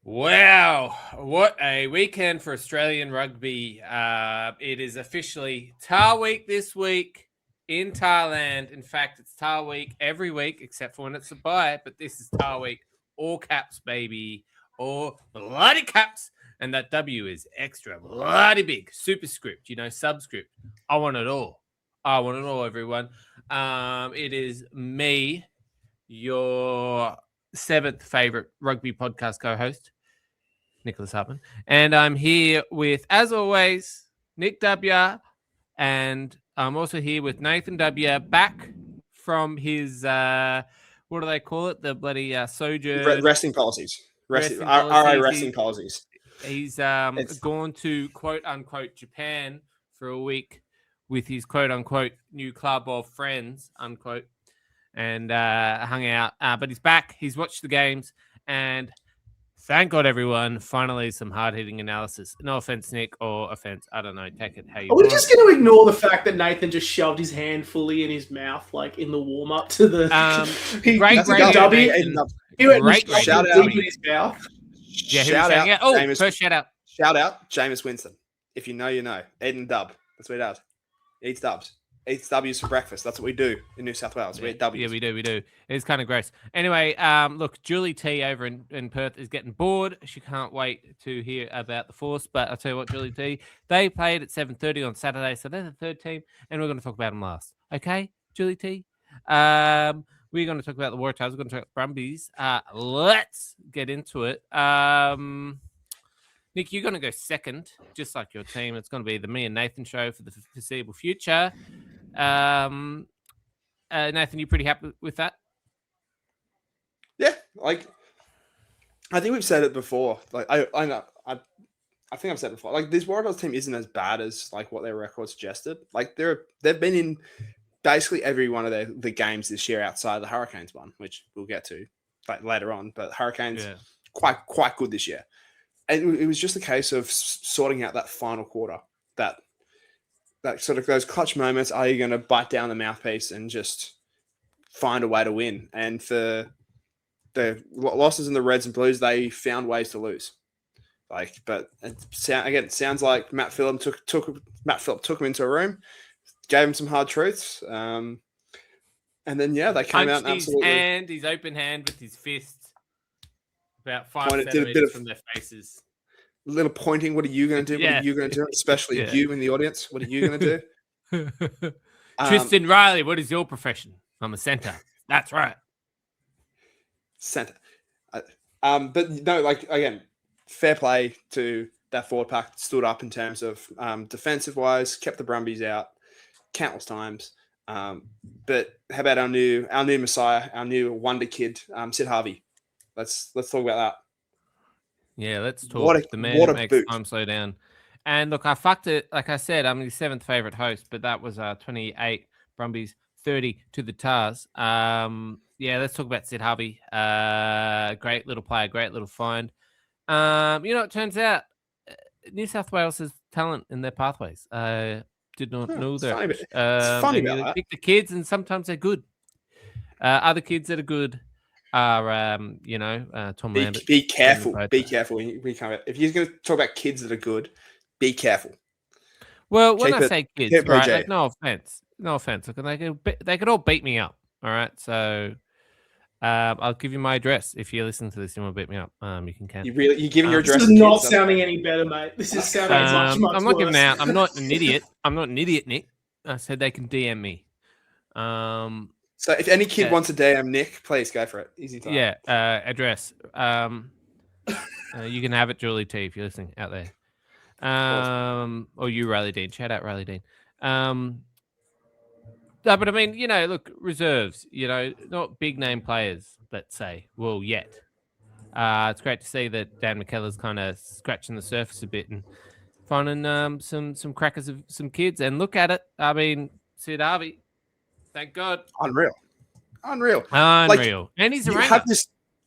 Wow, what a weekend for Australian rugby. It is officially Tar Week this week in Thailand. In fact, it's Tar Week every week except for when it's a bye, but this is Tar Week. All caps, baby. All bloody caps. And that W is extra bloody big. Superscript, subscript. I want it all. I want it all, everyone. It is me, your seventh favorite rugby podcast co-host, Nicholas Hartman, and I'm here with, as always, Nick W, and I'm also here with Nathan W, back from his what do they call it? The bloody sojourn resting policies. Resting policies. He's gone to quote unquote Japan for a week with his quote unquote new club of friends unquote, and hung out. But he's back. He's watched the games, and thank God, everyone. Finally, some hard-hitting analysis. No offense, Nick, or offense. I don't know. Take it how you want. Are we just going to ignore the fact that Nathan just shoved his hand fully in his mouth, like in the warm-up to the great W? He went shout out in his mouth. Yeah, shout out. Oh, James, first shout out. Shout out, Jameis Winston. If you know, you know. Eden Dub. That's what he does. He eats dubs. Eats W's for breakfast. That's what we do in New South Wales. We eat W's. Yeah, we do. It's kind of gross. Anyway, look, Julie T over in Perth is getting bored. She can't wait to hear about the Force. But I'll tell you what, Julie T, they played at 7:30 on Saturday, so they're the third team, and we're going to talk about them last. Okay, Julie T? We're going to talk about the Waratahs. We're going to talk about Brumbies. Let's get into it. Nick, you're going to go second, just like your team. It's going to be the Me and Nathan show for the foreseeable future. Nathan, you pretty happy with that? Yeah, I think we've said it before. I know. I think I've said it before. This Waratahs team isn't as bad as what their record suggested. They've been in basically every one of the games this year outside the Hurricanes one, which we'll get to later on. But Hurricanes quite good this year. And it was just a case of sorting out that final quarter, that sort of those clutch moments. Are you going to bite down the mouthpiece and just find a way to win? And for the losses in the Reds and Blues, they found ways to lose. But it sounds like Matt Phillip took him into a room, gave him some hard truths, and then they came out and absolutely his open hand with his fist. About 5 centimeters from their faces. A little pointing. What are you going to do? What are you going to do? Especially you in the audience. What are you going to do? Tristan Riley, what is your profession? I'm a centre. That's right. Centre. But no, again, fair play to that forward pack. Stood up in terms of defensive wise, kept the Brumbies out countless times. But how about our new Messiah, our new wonder kid, Sid Harvey? Let's talk about that. Yeah, let's talk. The man that makes time slow down. And look, I fucked it. Like I said, I'm the seventh favorite host, but that was 28 Brumbies, 30 to the Tars. Let's talk about Sid Harvey. Great little player, great little find. It turns out New South Wales has talent in their pathways. Did not know that. It's funny about that. Pick the kids, and sometimes they're good. Other kids that are good are, Tom Lambert. Be careful. Be careful. If you're going to talk about kids that are good, be careful. Well, when I say kids, right? No offense. Look, they could all beat me up. All right, so I'll give you my address if you listen to this and want to beat me up. You can. You're giving your address. This is not sounding any better, mate. This is sounding much I'm not worse. giving out. I'm not an idiot. Nick. I said they can DM me. So if any kid wants to DM Nick, please go for it. Easy time. Yeah, address. You can have it, Julie T, if you're listening out there. Or you, Riley Dean. Shout out Riley Dean. No, but I mean, look, reserves, not big name players, let's say. Well, yet. It's great to see that Dan McKellar's kind of scratching the surface a bit and finding some crackers of some kids. And look at it. I mean, Sid Harvey. Thank God. Unreal. And he's a ranger.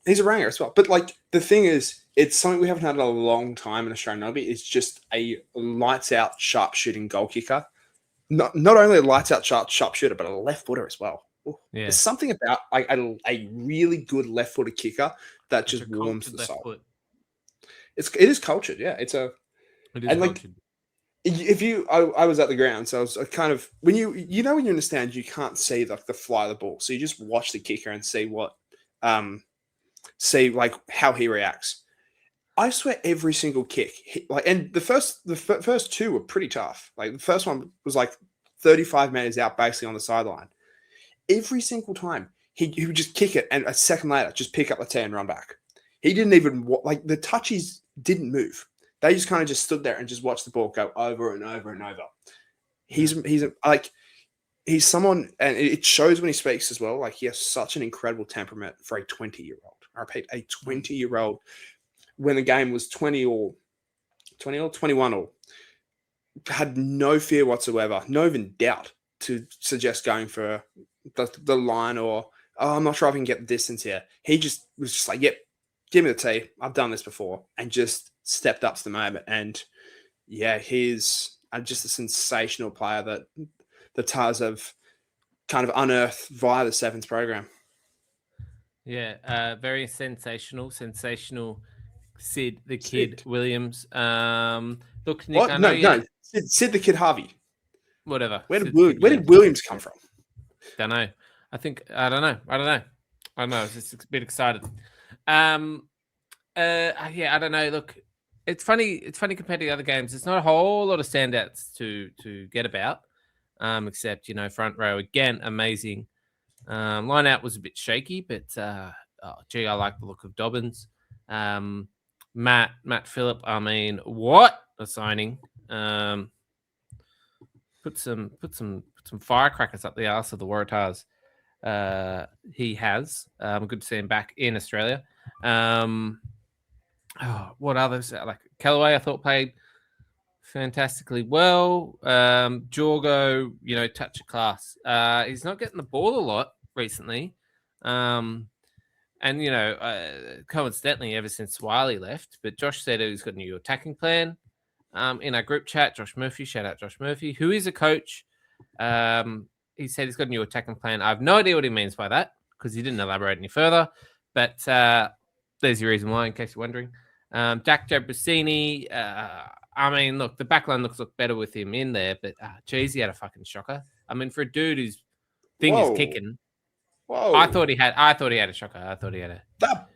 He's a ranger as well. But the thing is, it's something we haven't had in a long time in Australian rugby. It's just a lights out, sharp shooting goal kicker. Not only a lights out, sharp shooter, but a left footer as well. Yeah. There's something about a really good left footed kicker that just warms the soul. it is cultured. Yeah, It is and, like, cultured. I was at the ground, so I was kind of when you when you understand you can't see like the fly of the ball, so you just watch the kicker and see like how he reacts. I swear every single kick, and the first two were pretty tough. Like the first one was like 35 meters out, basically on the sideline. Every single time he would just kick it, and a second later just pick up the tee and run back. He didn't even like the touchies didn't move. They just kind of just stood there and just watched the ball go over and over and over. He's someone, and it shows when he speaks as well. Like he has such an incredible temperament for a 20-year-old. I repeat, a 20-year-old. When the game was 20 or 21 or had no fear whatsoever, no even doubt to suggest going for the line or, I'm not sure I can get the distance here. He just was just like, yep, give me the tee. I've done this before, and just stepped up to the moment. And yeah, he's just a sensational player that the Tars have kind of unearthed via the Sevens program. Yeah, very sensational Sid the Kid Williams. Look, Nick, what? I know No. Sid the Kid Harvey. Whatever. Where did Williams come from? Don't know. I don't know. I was just a bit excited. Yeah, I don't know. Look, it's funny. It's funny compared to the other games. There's not a whole lot of standouts to get about, except front row again, amazing. Line out was a bit shaky, but I like the look of Dobbins. Matt Phillip. I mean, what a signing! Put some firecrackers up the arse of the Waratahs. He has. Good to see him back in Australia. What others? Like Callaway, I thought played fantastically well. Jorgo, touch of class. He's not getting the ball a lot recently. And, coincidentally, ever since Wiley left, but Josh said he's got a new attacking plan. In our group chat, Josh Murphy, shout out Josh Murphy, who is a coach. He said he's got a new attacking plan. I have no idea what he means by that because he didn't elaborate any further. But there's your reason why, in case you're wondering. Jack Jabrasini, I mean, look, the backline looks better with him in there, but geez, he had a fucking shocker. I mean, for a dude whose thing is kicking. Whoa. I thought he had a shocker. I thought he had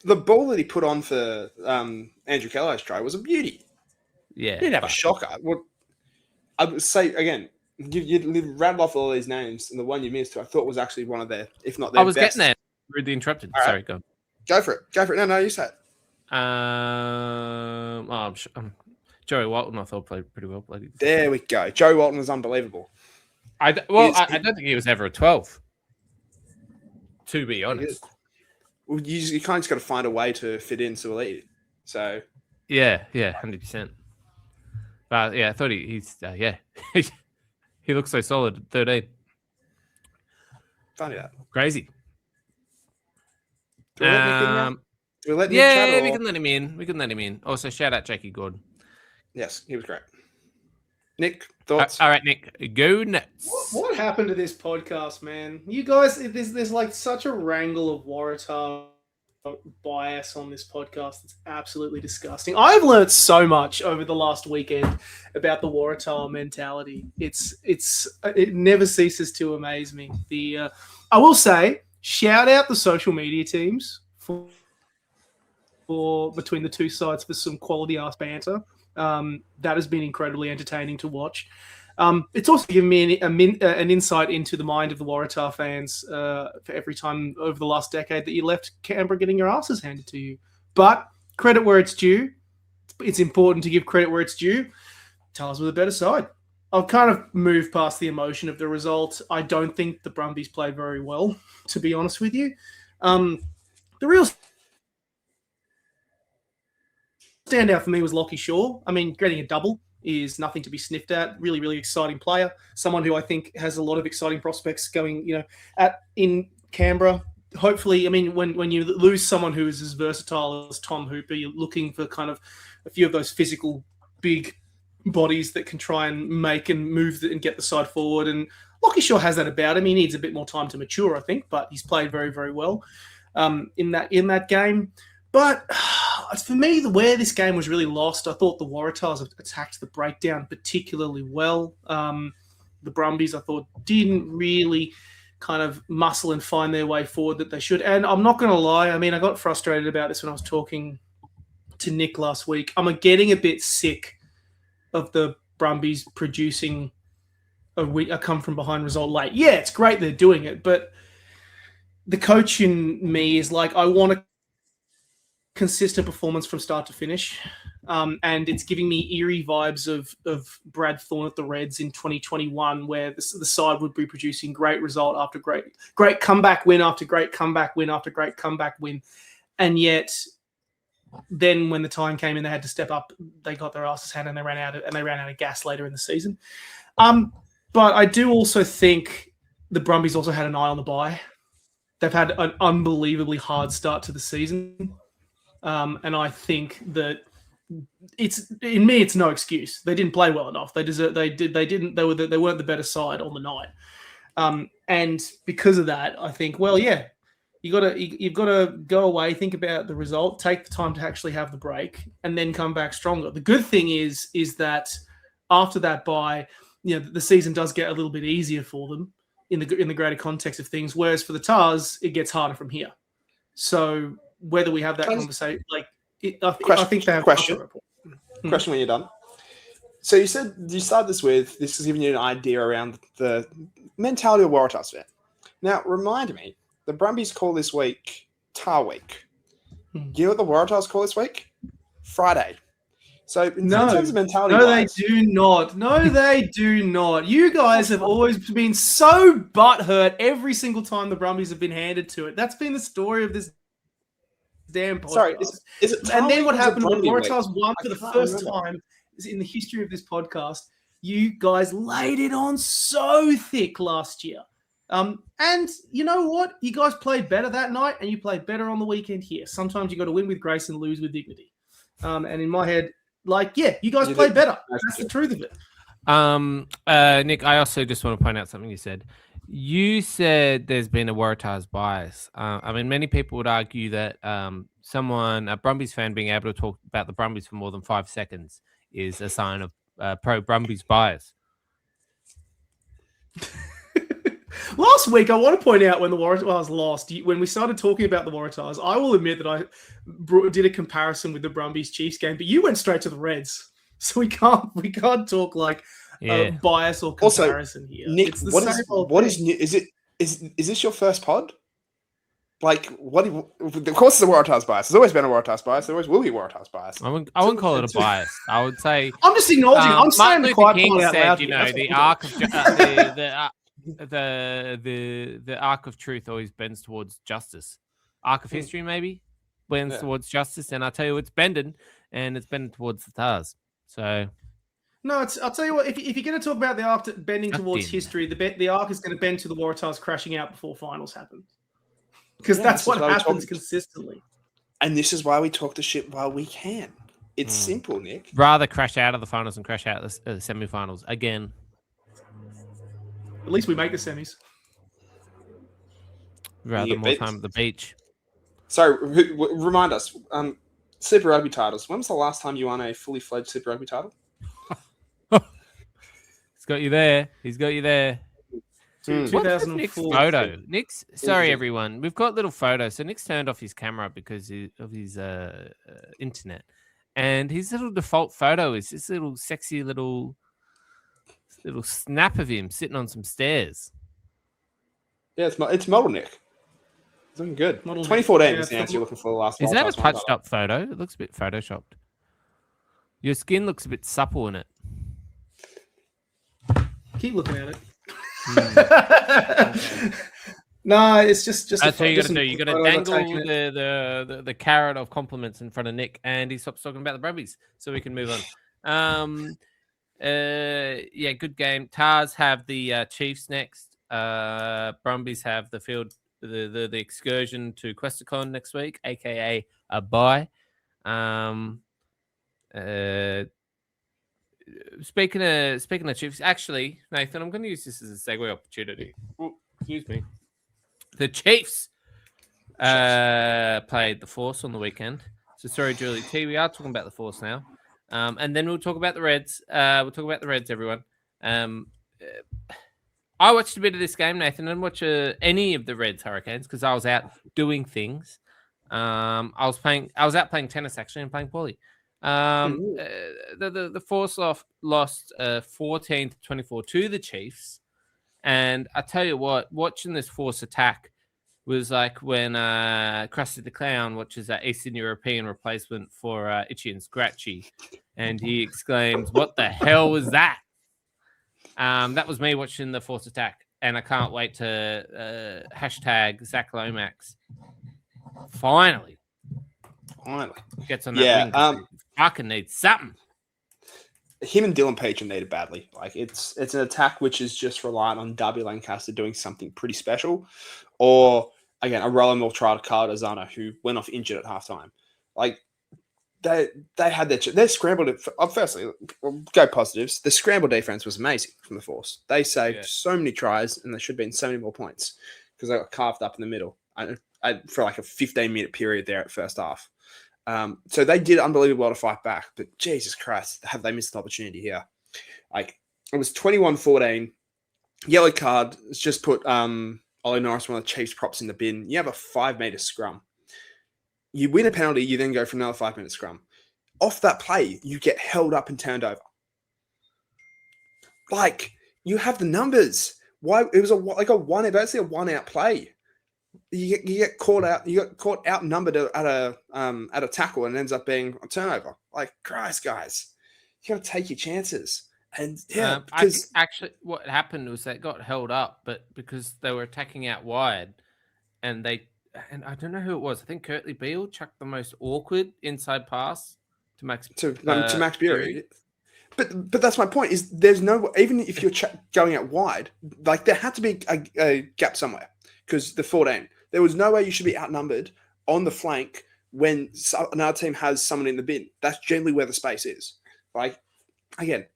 the ball that he put on for Andrew Callaway's try was a beauty. Yeah. He didn't have a shocker. Well, I would say again, you rattled off all these names, and the one you missed, I thought was actually one of their, if not their best. I was getting there. Rudely interrupted. Right. Sorry, go on. Go for it. No, you say it. Joey Walton, I thought played pretty well. There we go. Joey Walton was unbelievable. I don't think he was ever a 12. To be honest, well, you kind of just got to find a way to fit into elite. So yeah, 100%. But yeah, I thought he's he looks so solid at 13. Funny that. Crazy. Do we let Nick in now? Do we let Nick chat, we can let him in. Also, shout out Jackie Gordon. Yes, he was great. Nick, thoughts? All right, Nick, go nuts. What happened to this podcast, man? You guys, there's like such a wrangle of Waratah bias on this podcast. It's absolutely disgusting. I've learned so much over the last weekend about the Waratah mentality. It never ceases to amaze me. I will say, shout out the social media teams for between the two sides for some quality ass banter. That has been incredibly entertaining to watch. It's also given me an insight into the mind of the Waratah fans for every time over the last decade that you left Canberra getting your asses handed to you. But credit where it's due. It's important to give credit where it's due. Tars were the better side. I've kind of moved past the emotion of the result. I don't think the Brumbies played very well, to be honest with you. The real standout for me was Lockie Shaw. I mean, getting a double is nothing to be sniffed at. Really, really exciting player. Someone who I think has a lot of exciting prospects going, in Canberra. Hopefully, I mean, when you lose someone who is as versatile as Tom Hooper, you're looking for kind of a few of those physical, big bodies that can try and make and move and get the side forward. And Lockie Shaw has that about him. He needs a bit more time to mature, I think, but he's played very, very well in that game. But for me, where this game was really lost, I thought the Waratahs attacked the breakdown particularly well. The Brumbies, I thought, didn't really kind of muscle and find their way forward that they should. And I'm not going to lie, I mean, I got frustrated about this when I was talking to Nick last week. I'm getting a bit sick of the Brumbies producing a come-from-behind result late. Yeah, it's great they're doing it, but the coach in me is like, I want a consistent performance from start to finish. And it's giving me eerie vibes of Brad Thorne at the Reds in 2021, where the side would be producing great result after great comeback win after great comeback win after great comeback win. And yet then when the time came and they had to step up, they got their asses handed and they ran out of gas later in the season. But I do also think the Brumbies also had an eye on the bye. They've had an unbelievably hard start to the season. And I think that it's no excuse. They didn't play well enough. They weren't the better side on the night. And because of that, I think, well, yeah, you've got to go away, think about the result, take the time to actually have the break, and then come back stronger. The good thing is that after that bye, the season does get a little bit easier for them in the greater context of things. Whereas for the Tars, it gets harder from here. So whether we have that conversation, I think they have question when you're done. So you said you started this is giving you an idea around the mentality of Waratahs fan. Now remind me, the Brumbies call this week Tar Week. You know what the Waratahs call this week? Friday. So in terms of mentality, they do not. No, they do not. You guys have always been so butthurt every single time the Brumbies have been handed to it. That's been the story of this damn podcast. Sorry, is it? And then what happened when the Waratahs won for the first time in the history of this podcast? You guys laid it on so thick last year. And you know what? You guys played better that night, and you played better on the weekend here. Sometimes you got to win with grace and lose with dignity. And in my head, you guys played better. That's the truth of it. Nick, I also just want to point out something you said. You said there's been a Waratahs bias. I mean, many people would argue that a Brumbies fan, being able to talk about the Brumbies for more than 5 seconds is a sign of pro-Brumbies bias. Last week, I want to point out when the Waratahs lost, when we started talking about the Waratahs, I will admit that I did a comparison with the Brumbies Chiefs game, but you went straight to the Reds, so we can't talk like bias or comparison here. Nick, is this your first pod? Like, of course, it's a Waratahs bias. There's always been a Waratahs bias. There always will be a Waratahs bias. I wouldn't call it a bias. I would say I'm just acknowledging. I'm saying the quiet King part out said, loud. the arc of the arc of truth always bends towards justice. Arc of history maybe bends towards justice, and I tell you, it's bending, and it's bending towards the Tars. So. No, I'll tell you what. If you're going to talk about the arc bending towards history, the arc is going to bend to the Waratahs crashing out before finals happen, because that's what happens consistently. And this is why we talk the shit while we can. It's simple, Nick. Rather crash out of the finals and crash out of the semi-finals again. At least we make the semis. Rather more time at the beach. So remind us, Super Rugby titles. When was the last time you won a fully fledged Super Rugby title? He's got you there. 2004 photo. Nick's sorry, everyone. We've got little photos. So Nick's turned off his camera because of his internet, and his little default photo is this little sexy little snap of him sitting on some stairs. Yeah, it's model Nick. It's looking good. Model 2014 is the answer you're looking for. The last. Is that a touched up photo? It looks a bit photoshopped. Your skin looks a bit supple in it. Keep looking at it. No, it's just. That's what you got to do. You got to dangle the carrot of compliments in front of Nick, and he stops talking about the Brumbies, so we can move on. Good game. Tars have the Chiefs next. Brumbies have the excursion to Questacon next week, aka a bye. Speaking of Chiefs, actually, Nathan, I'm going to use this as a segue opportunity. Ooh, excuse me. The Chiefs played the Force on the weekend. So sorry, Julie T. We are talking about the Force now, and then we'll talk about the Reds. We'll talk about the Reds, everyone. I watched a bit of this game, Nathan, and watch any of the Reds Hurricanes because I was out doing things. I was out playing tennis actually and playing poorly. The Force lost 14-24 to the Chiefs, and I tell you what, watching this Force attack was like when Krusty the Clown watches that Eastern European replacement for Itchy and Scratchy, and he exclaims, "What the hell was that?" That was me watching the Force attack, and I can't wait to hashtag Zach Lomax finally gets on that wing. Fucking needs something. Him and Dylan Peach are needed badly. Like it's an attack which is just reliant on W Lancaster doing something pretty special, or again a Roland Maltrata Cardazano who went off injured at halftime. Like they had their scrambled. Firstly, we'll go positives. The scramble defense was amazing from the Force. They saved so many tries, and there should have been so many more points because they got carved up in the middle for like a 15-minute period there at first half. So they did unbelievable to fight back, but Jesus Christ, have they missed an opportunity here? Like it was 21-14, yellow card. It's just put Ollie Norris, one of the Chiefs props, in the bin. You have a 5-meter scrum. You win a penalty, you then go for another 5-minute scrum. Off that play, you get held up and turned over. Like you have the numbers. Why it was basically a 1-out play. You get caught out. You got caught outnumbered at a tackle and it ends up being a turnover. Like Christ, guys, you got to take your chances. And I think actually what happened was they got held up, but because they were attacking out wide, and I don't know who it was. I think Kurtley Beale chucked the most awkward inside pass to Max Bury. But that's my point. Is there's no, even if you're going out wide, like there had to be a gap somewhere. Because the 14, there was no way you should be outnumbered on the flank when another team has someone in the bin. That's generally where the space is. Like, again,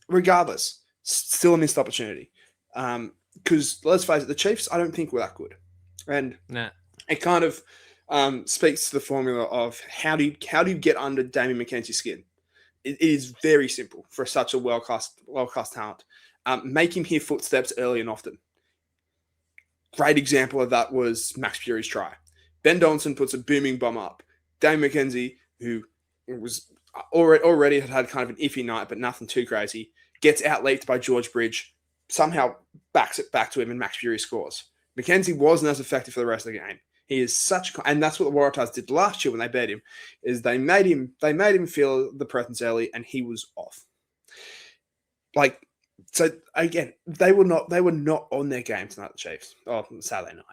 regardless, still a missed opportunity. Because let's face it, the Chiefs, I don't think were that good. And it kind of speaks to the formula of how do you get under Damien McKenzie's skin? It is very simple for such a world-class talent. Make him hear footsteps early and often. Great example of that was Max Bury's try. Ben Donaldson puts a booming bomb up. Dane McKenzie, who was already had kind of an iffy night, but nothing too crazy, gets out-leaped by George Bridge, somehow backs it back to him, and Max Bury scores. McKenzie wasn't as effective for the rest of the game. He is and that's what the Waratahs did last year when they bet him, is they made him feel the presence early, and he was off. Like, so again, they were not on their game tonight, the Chiefs, on Saturday night.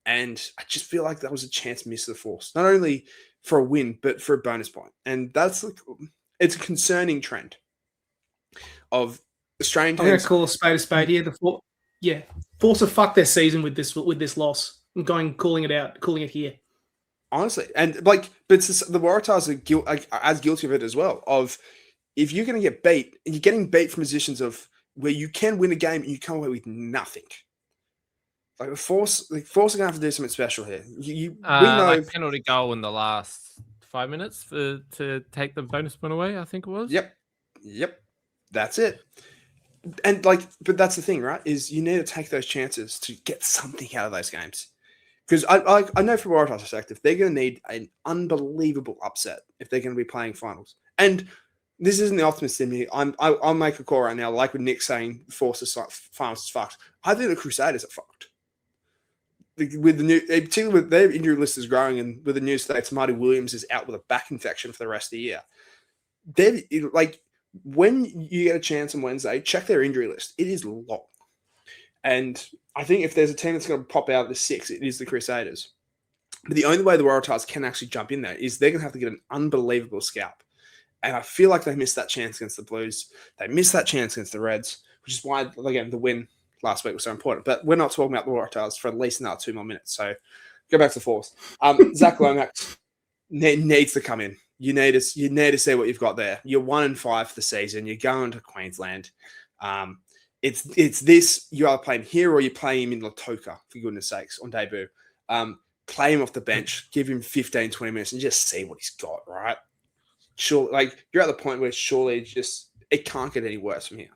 And I just feel like that was a chance miss to the Force, not only for a win, but for a bonus point. And it's a concerning trend of Australian teams. I'm going to call a spade here. Force have fucked their season with this loss. I'm calling it here. Honestly, and but the Waratahs are as guilty of it as well. Of if you're going to get beat, and you're getting beat from positions of where you can win a game and you come away with nothing. Like the Force are going to have to do something special here. We know like penalty goal in the last 5 minutes to take the bonus point away, I think it was. Yep. That's it. And but that's the thing, right? Is you need to take those chances to get something out of those games. Because I know from Waratahs' perspective, they're going to need an unbelievable upset if they're going to be playing finals. And this isn't the optimist in me. I'll make a call right now, like with Nick saying the Force's finals is fucked. I think the Crusaders are fucked. With the new, particularly with their injury list is growing, and with the news states, Marty Williams is out with a back infection for the rest of the year. They're like, when you get a chance on Wednesday, check their injury list. It is long. And I think if there's a team that's going to pop out of the 6, it is the Crusaders. But the only way the Waratahs can actually jump in there is they're going to have to get an unbelievable scalp. And I feel like they missed that chance against the Blues. They missed that chance against the Reds, which is why, again, the win last week was so important. But we're not talking about the Waratahs for at least another 2 more minutes. So go back to the Force. Zach Lomax needs to come in. You need to see what you've got there. You're 1-5 for the season. You're going to Queensland. It's this. You are playing here or you're playing him in Lautoka, for goodness sakes, on debut. play him off the bench, give him 15, 20 minutes and just see what he's got, right? Sure, like you're at the point where surely it can't get any worse from here.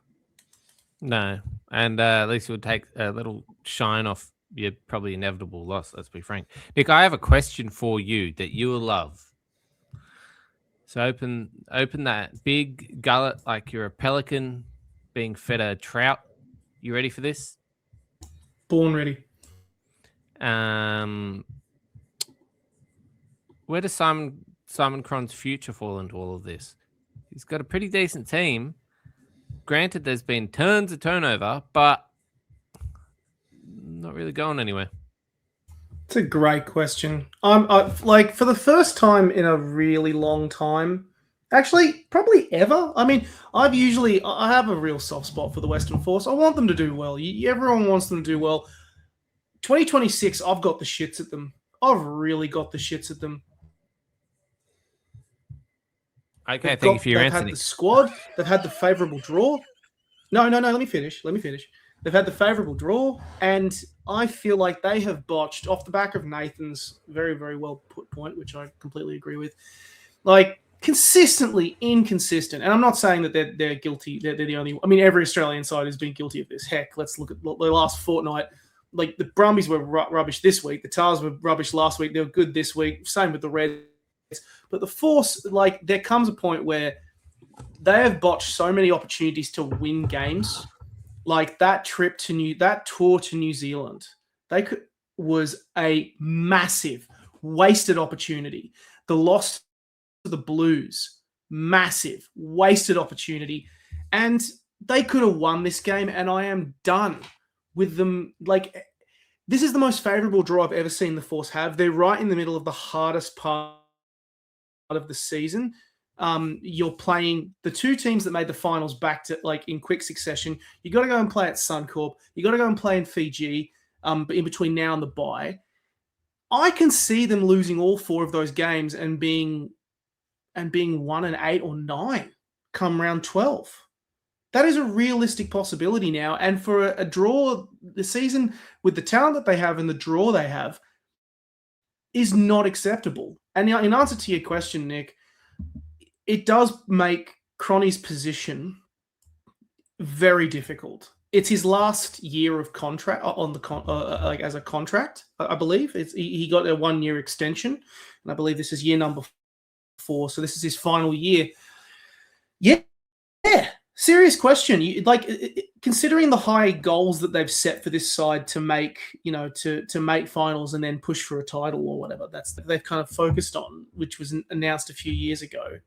No, and at least it would take a little shine off your probably inevitable loss. Let's be frank, Nick. I have a question for you that you will love. So open that big gullet like you're a pelican being fed a trout. You ready for this? Born ready. Where does Simon Cron's future fall into all of this? He's got a pretty decent team. Granted, there's been tons of turnover, but not really going anywhere. It's a great question. Like for the first time in a really long time, actually probably ever. I mean, I have a real soft spot for the Western Force. I want them to do well. Everyone wants them to do well. 2026, I've got the shits at them. I've really got the shits at them. Okay, thank you for your answer. They've had the squad. They've had the favourable draw. No. Let me finish. They've had the favourable draw, and I feel like they have botched off the back of Nathan's very, very well put point, which I completely agree with. Like consistently inconsistent, and I'm not saying that they're guilty. They're the only. I mean, every Australian side has been guilty of this. Heck, let's look at the last fortnight. Like the Brumbies were rubbish this week. The Tars were rubbish last week. They were good this week. Same with the Reds. But the Force, like, there comes a point where they have botched so many opportunities to win games. Like that tour to New Zealand, was a massive wasted opportunity. The loss to the Blues, massive wasted opportunity, and they could have won this game. And I am done with them. Like, this is the most favorable draw I've ever seen the Force have. They're right in the middle of the hardest part of the season. You're playing the two teams that made the finals back to like in quick succession. You got to go and play at Suncorp. You got to go and play in Fiji. In between now and the bye, I can see them losing all four of those games and being 1-8 or 9 come round 12. That is a realistic possibility now. And for a draw, the season with the talent that they have and the draw they have is not acceptable. And in answer to your question, Nick, it does make Cronny's position very difficult. It's his last year of contract on the as a contract, I believe. He got a 1-year extension, and I believe this is year number 4. So this is his final year. Yeah. Serious question. Considering the high goals that they've set for this side to make, to make finals and then push for a title or whatever, they've kind of focused on, which was announced a few years ago.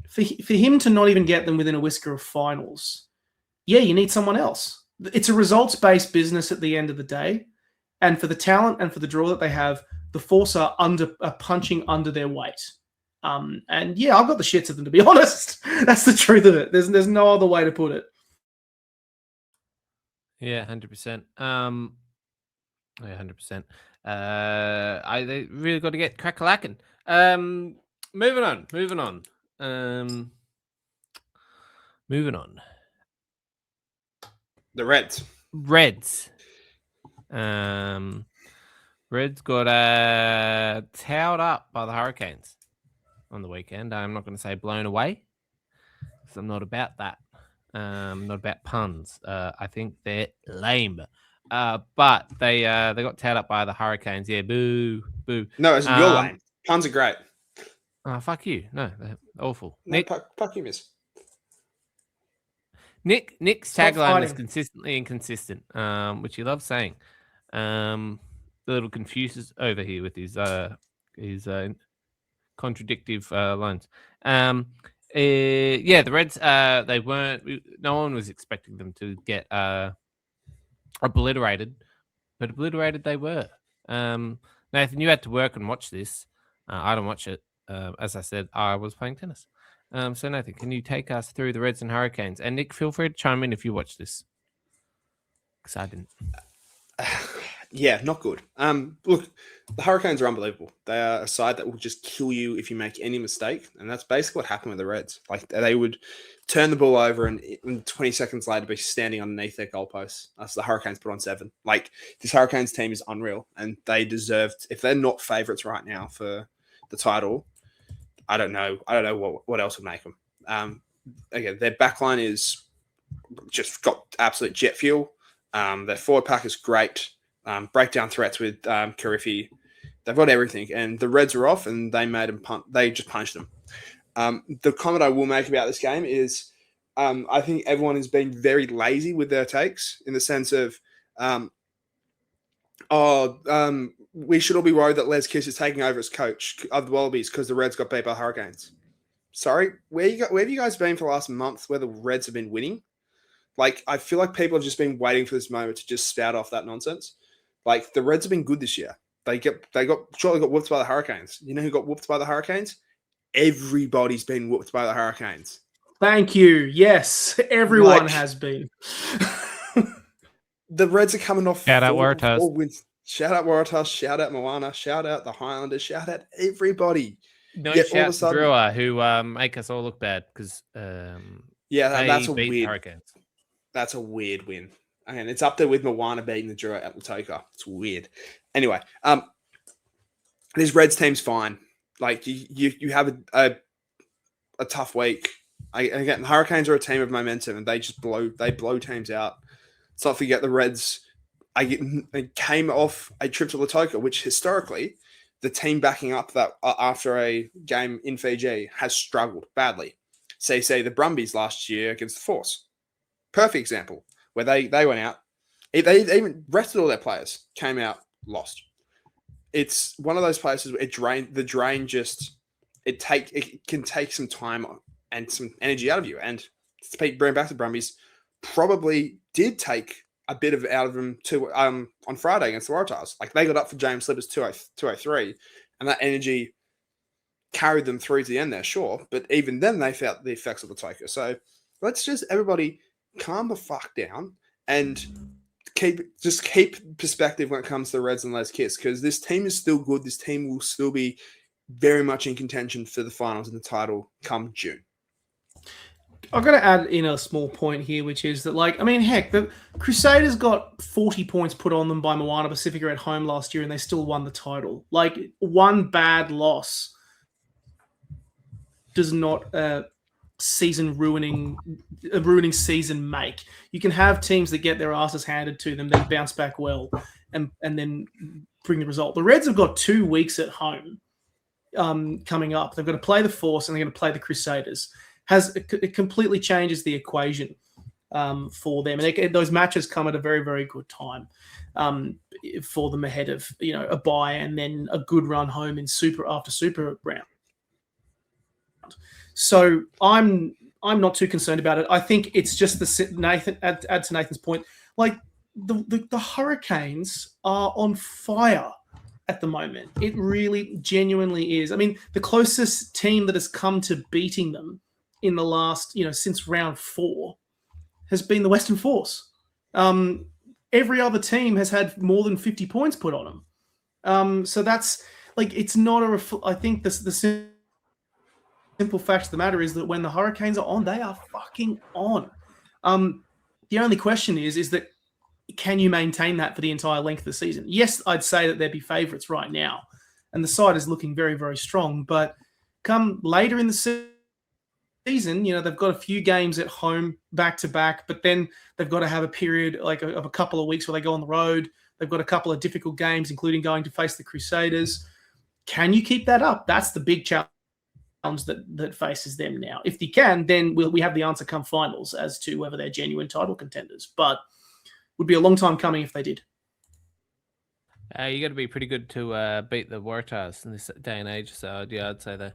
For him to not even get them within a whisker of finals, you need someone else. It's a results-based business at the end of the day, and for the talent and for the draw that they have, the Force are punching under their weight. And I've got the shits of them, to be honest. That's the truth of it. There's no other way to put it. Yeah, 100%. 100%. They really got to get crack-a-lacking. Moving on. Moving on. The Reds. Reds got towed up by the Hurricanes on the weekend. I'm not going to say blown away, because I'm not about that. Not about puns. I think they're lame. But they got towed up by the Hurricanes. Yeah, boo. No, it's you're lame. Puns are great. Oh, fuck you. No, they're awful. No, Nick, fuck you, miss. Nick's Stop tagline fighting. is consistently inconsistent, which he loves saying. The little Confucius over here with his contradictive lines. The Reds, they weren't. No one was expecting them to get obliterated, but obliterated they were. Nathan, you had to work and watch this. I don't watch it. As I said, I was playing tennis. So Nathan, can you take us through the Reds and Hurricanes? And Nick, feel free to chime in if you watch this, because I didn't. Yeah, not good. Look, the Hurricanes are unbelievable. They are a side that will just kill you if you make any mistake, and that's basically what happened with the Reds. Like they would turn the ball over, and 20 seconds later, be standing underneath their goalposts. That's the Hurricanes put on 7. Like this Hurricanes team is unreal, and they deserved. If they're not favourites right now for the title, I don't know. I don't know what else would make them. Again, their backline is just got absolute jet fuel. Their forward pack is great. Breakdown threats with Karifi. They've got everything, and the Reds are off, and they made them they just punched them. The comment I will make about this game is, I think everyone has been very lazy with their takes in the sense of, we should all be worried that Les Kiss is taking over as coach of the Wallabies because the Reds got beat by the Hurricanes. Sorry, where have you guys been for the last month where the Reds have been winning? Like, I feel like people have just been waiting for this moment to just spout off that nonsense. Like, the Reds have been good this year. They surely got whooped by the Hurricanes. You know who got whooped by the Hurricanes? Everybody's been whooped by the Hurricanes. Thank you. Yes, everyone has been. The Reds are coming off Shout out Waratahs. 4 wins. Shout out Waratahs. Shout out Moana. Shout out the Highlanders. Shout out everybody. No shout to Brewer, who make us all look bad because that's a weird. Hurricanes. That's a weird win. And it's up there with Moana beating the Drua at Lautoka. It's weird. Anyway, this Reds team's fine. Like you have a tough week. Again, the Hurricanes are a team of momentum, and they blow teams out. Let's not forget the Reds. They came off a trip to Lautoka, which historically, the team backing up that after a game in Fiji has struggled badly. Say the Brumbies last year against the Force. Perfect example where they went out. They even rested all their players, came out, lost. It's one of those places where it can take some time and some energy out of you. And to bring back to Brumbies, probably did take a bit of out of them to on Friday against the Waratahs. Like they got up for James Slipper's 203, and that energy carried them through to the end there, sure. But even then they felt the effects of the Toka. So let's just everybody calm the fuck down and keep perspective when it comes to the Reds and Les Kiss, because this team is still good. This team will still be very much in contention for the finals and the title come June. I've got to add in a small point here, which is that, the Crusaders got 40 points put on them by Moana Pacifica at home last year, and they still won the title. Like, one bad loss does not ruining season make. You can have teams that get their asses handed to them, then bounce back well, and then bring the result. The Reds have got 2 weeks at home coming up. They've got to play the Force, and they're going to play the Crusaders. It completely changes the equation for them, and those matches come at a very, very good time for them ahead of a bye and then a good run home in Super round. So I'm not too concerned about it. I think it's just add to Nathan's point, like the Hurricanes are on fire at the moment. It really genuinely is. I mean, the closest team that has come to beating them in the last, since round 4 has been the Western Force. Every other team has had more than 50 points put on them. So that's it's not I think the simple fact of the matter is that when the Hurricanes are on, they are fucking on. The only question is that can you maintain that for the entire length of the season? Yes, I'd say that they'd be favourites right now, and the side is looking very, very strong. But come later in the season, they've got a few games at home back to back, but then they've got to have a period of a couple of weeks where they go on the road. They've got a couple of difficult games, including going to face the Crusaders. Can you keep that up? That's the big challenge that faces them now. If they can, then we have the answer come finals as to whether they're genuine title contenders. But would be a long time coming if they did. You got to be pretty good to beat the Waratahs in this day and age. So yeah, I'd say they're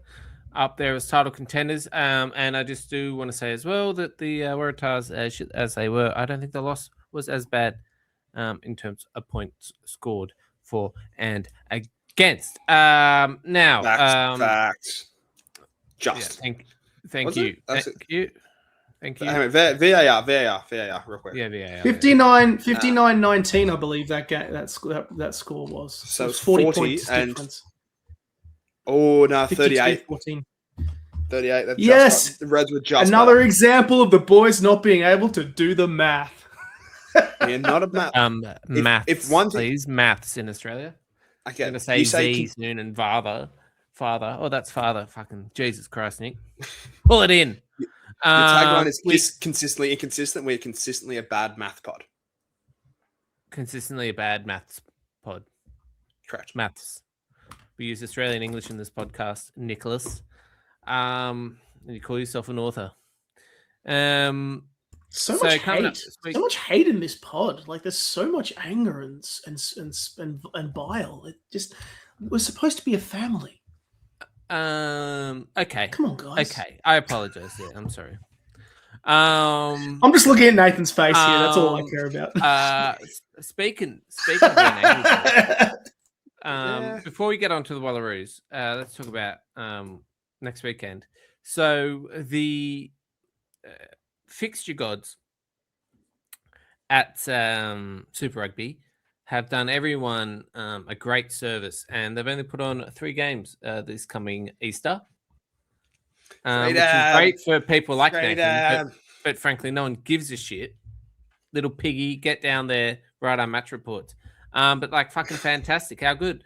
up there as title contenders. And I just do want to say as well that the Waratahs, as they were, I don't think the loss was as bad in terms of points scored for and against. Facts. Just. Yeah, thank you. Thank you. Thank you. Hang on, VAR, real quick. Yeah, VAR. 59-19, I believe that score was. So it was it's 40 40 points and- difference. Oh, no, 38. 52-14. 38. They've Yes. just got, the Reds were just Another better. example of the boys not being able to do the math. Yeah, not a map. Maths, if one thing- please. Maths in Australia. I'm Okay, going to say you say Z soon and father. Oh, that's father. Fucking Jesus Christ, Nick. Pull it in. your tagline is we- consistently inconsistent. We're consistently a bad math pod. Consistently a bad maths pod. Correct. Maths. We use Australian English in this podcast, Nicholas. And you call yourself an author. So So much coming up hate. this week- So much hate in this pod. Like there's so much anger and bile. We're supposed to be a family. Okay. Come on, guys. Okay. I apologize. Yeah, I'm sorry. I'm just looking at Nathan's face here. That's all I care about. Speaking of being angry, Yeah. before we get on to the Wallaroos, let's talk about next weekend. So the fixture gods at Super Rugby have done everyone a great service, and they've only put on 3 games this coming Easter, which is great for people like Nathan. But frankly, no one gives a shit. Little piggy, get down there, write our match reports. But like fucking fantastic. How good?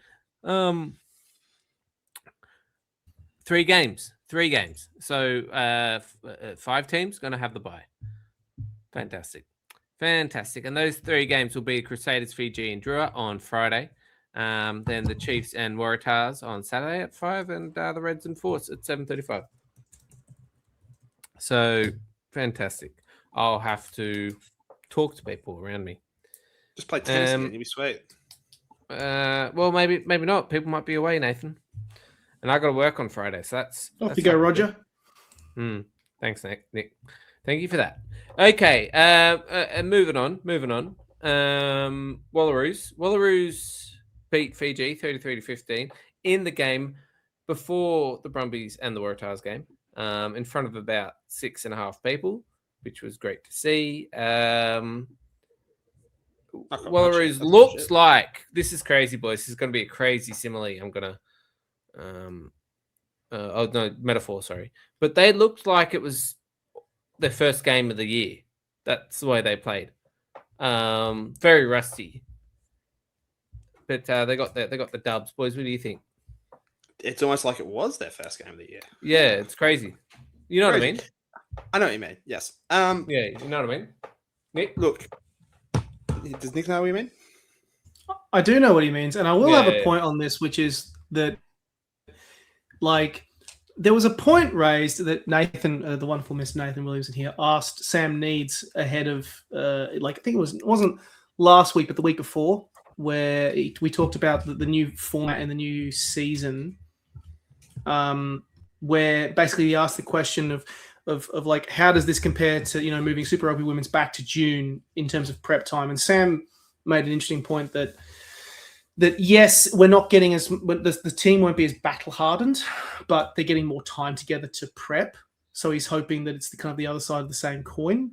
3 games. So 5 teams going to have the bye. Fantastic. And those 3 games will be Crusaders, Fiji, and Drua on Friday. Then the Chiefs and Waratahs on Saturday at 5, and the Reds and Force at 7:35. So fantastic. I'll have to talk to people around me. Just play tennis again. You'll be sweet. Well, maybe not. People might be away, Nathan. And I got to work on Friday, so that's Off you go, Roger. Thanks, Nick. Thank you for that. Okay, moving on. Wallaroos beat Fiji 33-15 in the game before the Brumbies and the Waratahs game, in front of about 6.5 people, which was great to see. Wallaroos looks like, this is crazy, boys. This is going to be a crazy simile. I'm going to metaphor, sorry. But they looked like it was their first game of the year. That's the way they played. Very rusty. But they got the dubs, boys. What do you think? It's almost like it was their first game of the year. Yeah, it's crazy. You know what I mean? I know what you mean. Yes. Yeah, you know what I mean? Nick? Look. Does Nick know what you mean? I do know what he means, and I will have a point on this, which is that, like, there was a point raised that Nathan, the wonderful Mr. Nathan Williamson here, asked Sam Needs ahead of, I think it wasn't last week, but the week before, where we talked about the new format and the new season, where basically he asked the question of like, how does this compare to, moving Super Rugby Women's back to June in terms of prep time? And Sam made an interesting point that yes, we're not getting the team won't be as battle hardened, but they're getting more time together to prep. So he's hoping that it's the other side of the same coin.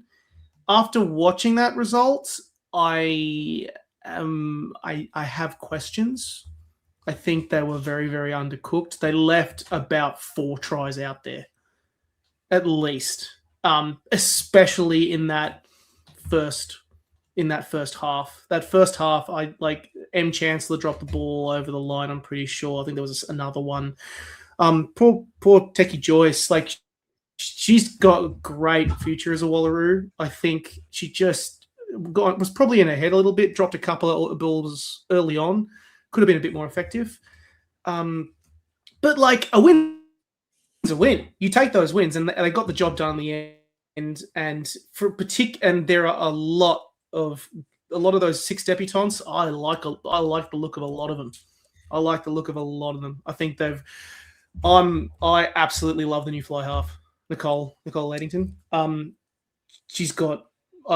After watching that result, I have questions. I think they were very, very undercooked. They left about 4 tries out there, at least, especially in that first half. That first half, M. Chancellor dropped the ball over the line, I'm pretty sure. I think there was another one. Poor Techie Joyce, she's got a great future as a Wallaroo. I think she just was probably in her head a little bit, dropped a couple of balls early on. Could have been a bit more effective. But a win is a win. You take those wins, and they got the job done in the end. And there are a lot of those 6 debutants. I like the look of a lot of them. I think I absolutely love the new fly half, Nicole Laddington. I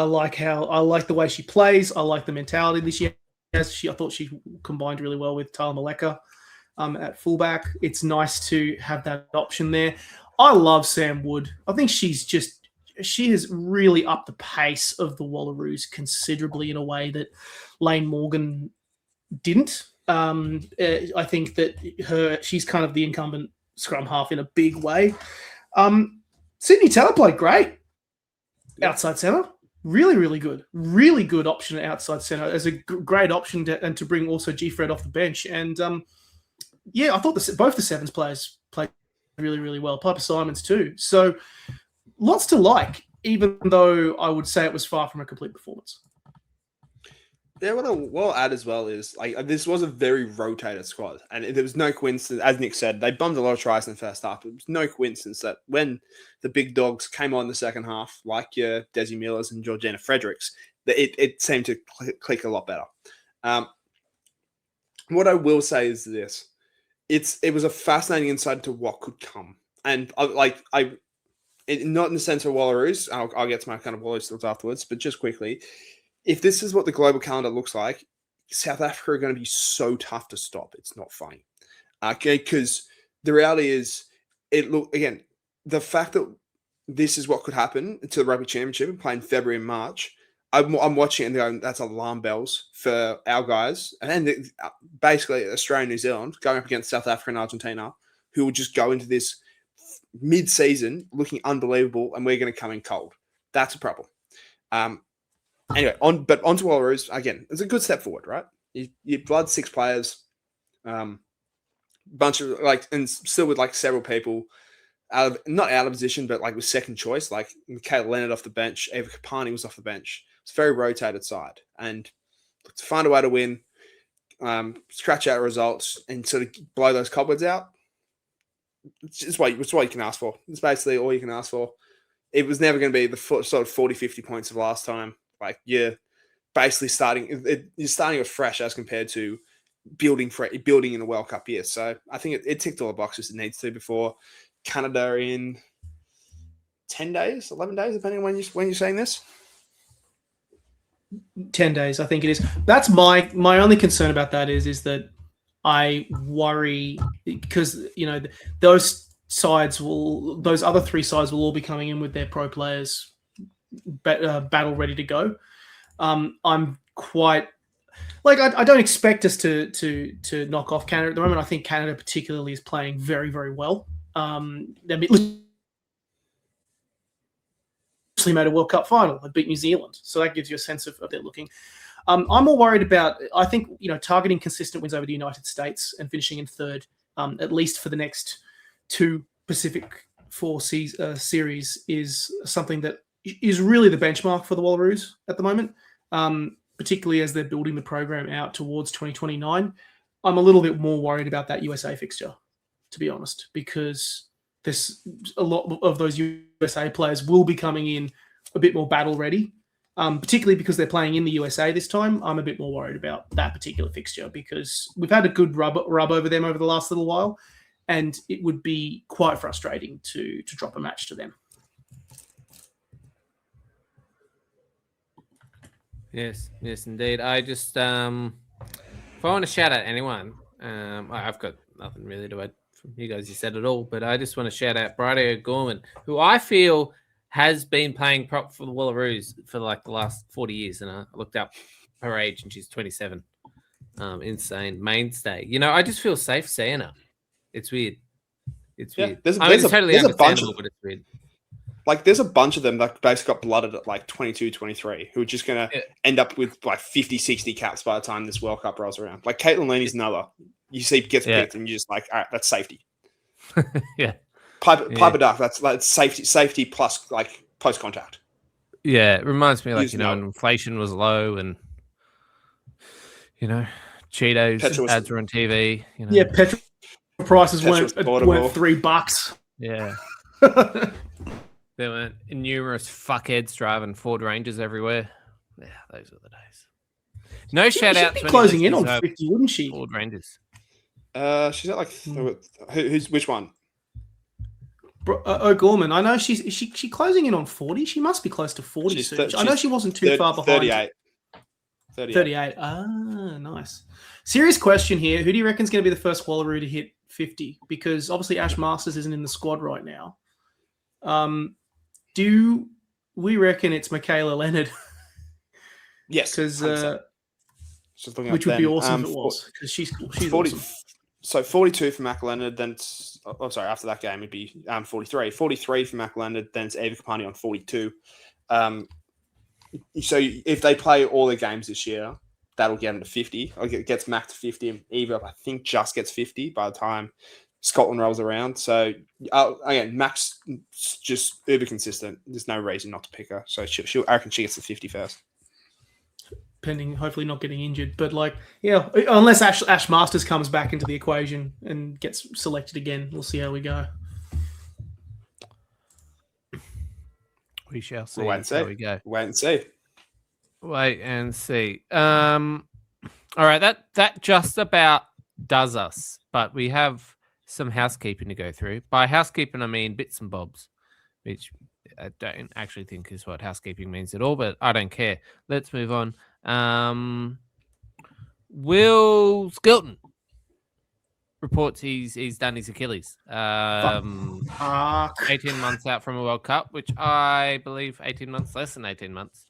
like the way she plays. I like the mentality that she has. I thought she combined really well with Tala Maleka at fullback. It's nice to have that option there. I love Sam Wood. I think she's just she has really upped the pace of the Wallaroos considerably in a way that Lane Morgan didn't. I think that she's kind of the incumbent scrum half in a big way. Sydney Teller played great outside centre. Really, really good. Really good option at outside centre as a great option to bring also G-Fred off the bench. And I thought both the Sevens players played really, really well. Piper Simons too. So lots to like, even though I would say it was far from a complete performance. Yeah, what I'll add as well is this was a very rotated squad, and there was no coincidence. As Nick said, they bummed a lot of tries in the first half. It was no coincidence that when the big dogs came on in the second half, like your Desi Millers and Georgina Fredericks, that it seemed to click a lot better. What I will say is this: it was a fascinating insight into what could come, and not in the sense of Wallaroos. I'll get to my kind of Wallaroos thoughts afterwards, but just quickly. If this is what the global calendar looks like, South Africa are going to be so tough to stop. It's not funny. Okay, because the reality is, the fact that this is what could happen to the Rugby Championship and play in February and March, I'm watching it and going, that's alarm bells for our guys. And then basically Australia and New Zealand going up against South Africa and Argentina, who will just go into this mid-season looking unbelievable, and we're going to come in cold. That's a problem. Anyway, onto Wallaroos, again, it's a good step forward, right? You blood 6 players, bunch of and still with several people not out of position, but with second choice, like Michaela Leonard off the bench, Eva Kapani was off the bench. It's a very rotated side, and to find a way to win, scratch out results, and sort of blow those cobwebs out. It's what you can ask for. It's basically all you can ask for. It was never going to be the sort of 40, 50 points of last time. You're basically you're starting off fresh as compared to building in a World Cup year. So I think it ticked all the boxes it needs to before Canada in 10 days, 11 days, depending on when you're saying this. 10 days, I think it is. That's my only concern about that is that I worry because, those other 3 sides will all be coming in with their pro players battle ready to go. I'm quite I don't expect us to knock off Canada at the moment. I think Canada particularly is playing very, very well. They made a World Cup final. They beat New Zealand, so that gives you a sense of their looking. I'm more worried about. I think targeting consistent wins over the United States and finishing in third, at least for the next 2 Pacific 4 series, is something that is really the benchmark for the Wallaroos at the moment, particularly as they're building the program out towards 2029. I'm a little bit more worried about that USA fixture, to be honest, because there's a lot of those USA players will be coming in a bit more battle ready, particularly because they're playing in the USA this time. I'm a bit more worried about that particular fixture because we've had a good rub over them over the last little while, and it would be quite frustrating to drop a match to them. Yes, indeed. I just, if I want to shout out anyone, I've got nothing really to add from you guys. You said it all, but I just want to shout out Bridie O'Gorman, who I feel has been playing prop for the Wallaroos for the last 40 years. And I looked up her age and she's 27. Insane mainstay. I just feel safe saying her. It's weird. It's weird. There's totally a bunch of, but it's weird. There's a bunch of them that basically got blooded at 22, 23, who are just going to end up with 50, 60 caps by the time this World Cup rolls around. Caitlin Leaney's another. You see gets picked and you're just all right, that's safety. Yeah. Piper Duck, that's safety plus post contact. Yeah, it reminds me when inflation was low and Cheetos ads were on TV. Yeah, petrol prices weren't $3. Yeah. There were numerous fuckheads driving Ford Rangers everywhere. Yeah, those were the days. No shout out to closing in on 50, wouldn't she? Ford Rangers. She's at which one? O'Gorman. I know she's closing in on 40. She must be close to 40 soon. I know she wasn't too far behind. 38. Ah, nice. Serious question here. Who do you reckon is going to be the first Wallaroo to hit 50? Because obviously Ash Masters isn't in the squad right now. Do we reckon it's Michaela Leonard. Yes, because just looking which up would be then. awesome if it was, because she's 40, awesome. So 42 for Mac Leonard, then after that game it'd be 43. 43 for Mac Leonard, then it's Eva Kapani on 42. So if they play all their games this year, that'll get them to 50. It gets Mac to 50. Eva, I think, just gets 50 by the time Scotland rolls around. So again, Mac's just uber consistent. There's no reason not to pick her. So I reckon she gets to 50 first. Pending, hopefully not getting injured. But unless Ash Masters comes back into the equation and gets selected again, we'll see how we go. We shall see. We'll wait and see. How we go. Wait and see. Wait and see. All right, that just about does us. But we have some housekeeping to go through. By housekeeping, I mean bits and bobs, which I don't actually think is what housekeeping means at all. But I don't care. Let's move on. Will Skelton reports he's done his Achilles. 18 months out from a World Cup, which I believe 18 months, less than 18 months.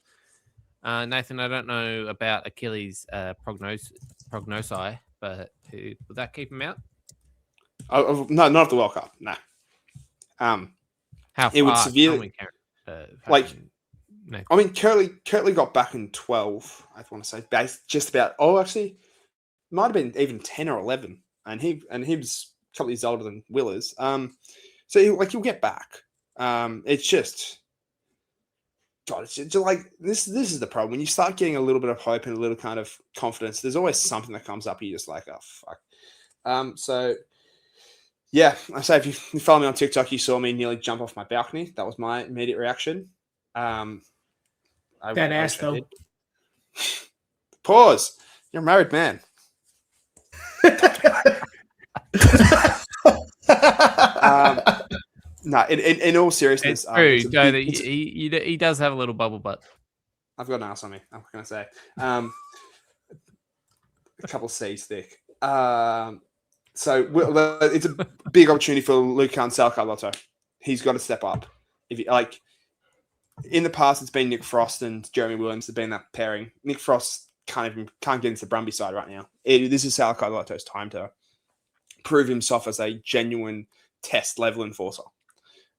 Nathan, I don't know about Achilles prognosi, but would that keep him out? No, not of the World Cup. No. How it would far severely I mean, Kirtley got back in 12. I want to say, just about. Oh, actually, might have been even 10 or 11, and he was a couple of years older than Will is. So he'll get back. It's just, God, it's just like this. This is the problem. When you start getting a little bit of hope and a little kind of confidence, there's always something that comes up. And you're just like, oh fuck. So yeah, I say if you follow me on TikTok, you saw me nearly jump off my balcony. That was my immediate reaction. That ass though. Pause. You're a married man. No, in all seriousness, it's true. He does have a little bubble butt. I've got an ass on me. I'm going to say a couple C's thick. So it's a big opportunity for Lucan Salcarlotto. He's got to step up. If you like. In the past, it's been Nick Frost and Jeremy Williams have been that pairing. Nick Frost can't get into the Brumby side right now. This is Salcarlotto's time to prove himself as a genuine test level enforcer.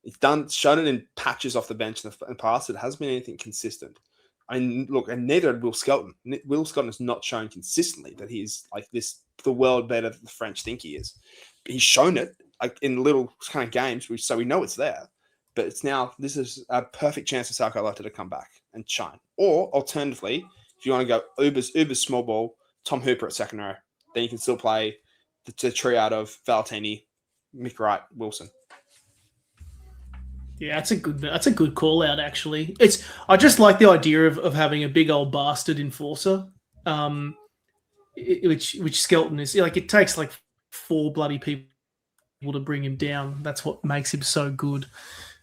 He's shown it in patches off the bench in the past. It hasn't been anything consistent. And neither had Will Skelton. Will Skelton has not shown consistently that he's like this, the world better than the French think he is. But he's shown it like in little kind of games, so we know it's there. But it's now, this is a perfect chance for Salcarlotto to come back and shine. Or alternatively, if you want to go uber small ball, Tom Hooper at second row, then you can still play the trio out of Valentini, Mick Wright, Wilson. Yeah, that's a good call out. Actually, I just like the idea of having a big old bastard enforcer, which Skelton is. Like, it takes like 4 bloody people to bring him down. That's what makes him so good.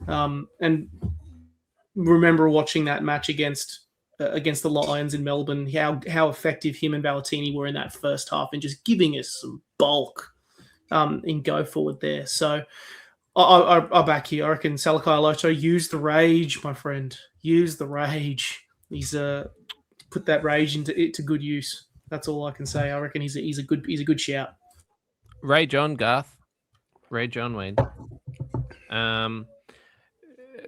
And remember watching that match against the Lions in Melbourne, how effective him and Valentini were in that first half and just giving us some bulk in go forward there. So I back you. I reckon Salcarlotto, use the rage, my friend. Use the rage. He's put that rage into good use. That's all I can say. I reckon he's a good shout. Ray John Garth. Ray John Wayne.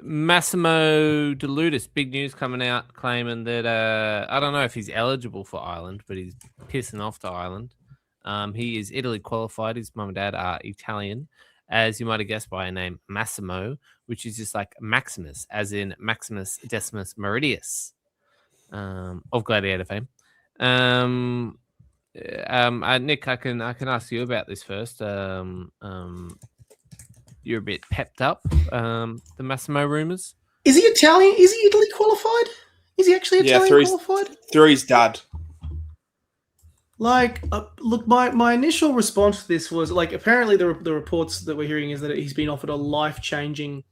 Massimo De Lutiis, big news coming out claiming that I don't know if he's eligible for Ireland, but he's pissing off to Ireland. He is Italy qualified. His mum and dad are Italian, as you might have guessed by a name Massimo, which is just like Maximus, as in Maximus Decimus Meridius of Gladiator fame. Nick, I can ask you about this first. You're a bit pepped up. The Massimo rumors. Is he Italian? Is he Italy qualified? Is he actually Italian qualified? Through his dad. Like, look, my initial response to this was like, apparently the reports that we're hearing is that he's been offered a life-changing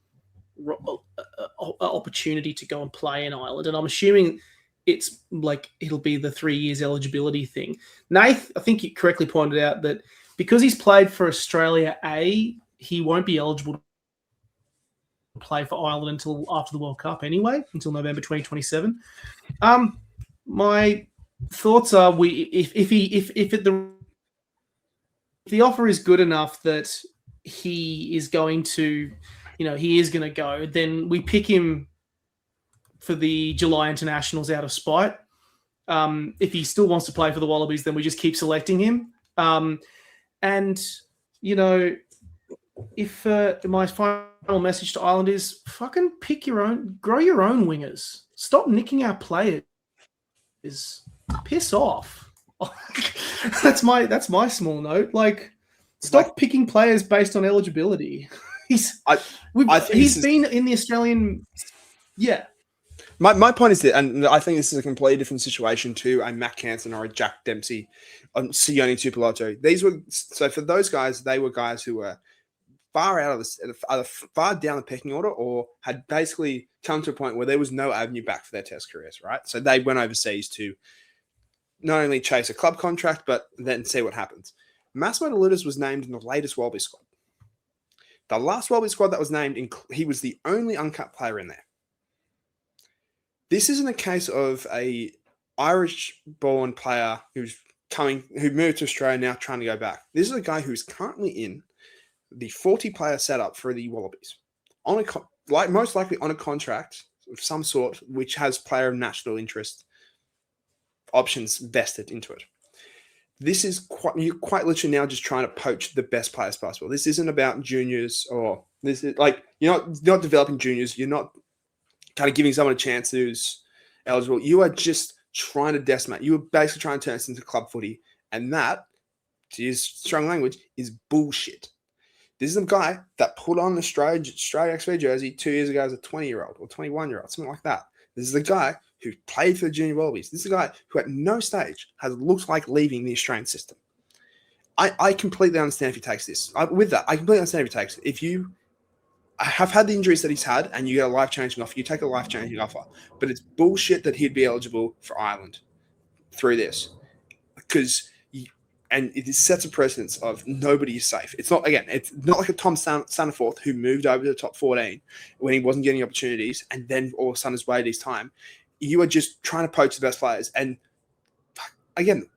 opportunity to go and play in Ireland, and I'm assuming it's like it'll be the 3 years eligibility thing. Nath, I think you correctly pointed out that because he's played for Australia A, he won't be eligible play for Ireland until after the World Cup anyway, until November 2027. My thoughts are if the offer is good enough that he is going to, he is going to go, then we pick him for the July internationals out of spite. If he still wants to play for the Wallabies, then we just keep selecting him. If my final message to Ireland is fucking grow your own wingers. Stop nicking our players. Piss off. That's my small note. Like, stop picking players based on eligibility. He's been in the Australian. Yeah. My point is that, and I think this is a completely different situation to a Matt Canton or a Jack Dempsey on Sione Tuipulotu. So for those guys, they were guys who were far out of this, either far down the pecking order, or had basically come to a point where there was no avenue back for their test careers, right? So they went overseas to not only chase a club contract, but then see what happens. Massimo De Lutiis was named in the latest Wallaby squad. The last Wallaby squad that was named, he was the only uncut player in there. This isn't a case of a Irish-born player who moved to Australia now trying to go back. This is a guy who's currently in the 40-player setup for the Wallabies, most likely on a contract of some sort, which has player of national interest options vested into it. This is you're quite literally now just trying to poach the best players possible. This isn't about juniors, or this is like you're not developing juniors. You're not kind of giving someone a chance who's eligible. You are just trying to decimate. You are basically trying to turn this into club footy, and that, to use strong language, is bullshit. This is a guy that put on the Australia XV jersey 2 years ago as a 20-year-old or 21-year-old, something like that. This is the guy who played for the junior Wallabies. This is a guy who at no stage has looked like leaving the Australian system. I completely understand if he takes this. I completely understand if he takes it. If you have had the injuries that he's had and you get a life-changing offer, you take a life-changing offer. But it's bullshit that he'd be eligible for Ireland through this. And it sets a precedence of nobody is safe. It's not like a Tom Sanaforth who moved over to the top 14 when he wasn't getting opportunities and then all of a sudden has waited his time. You are just trying to poach the best players. And again,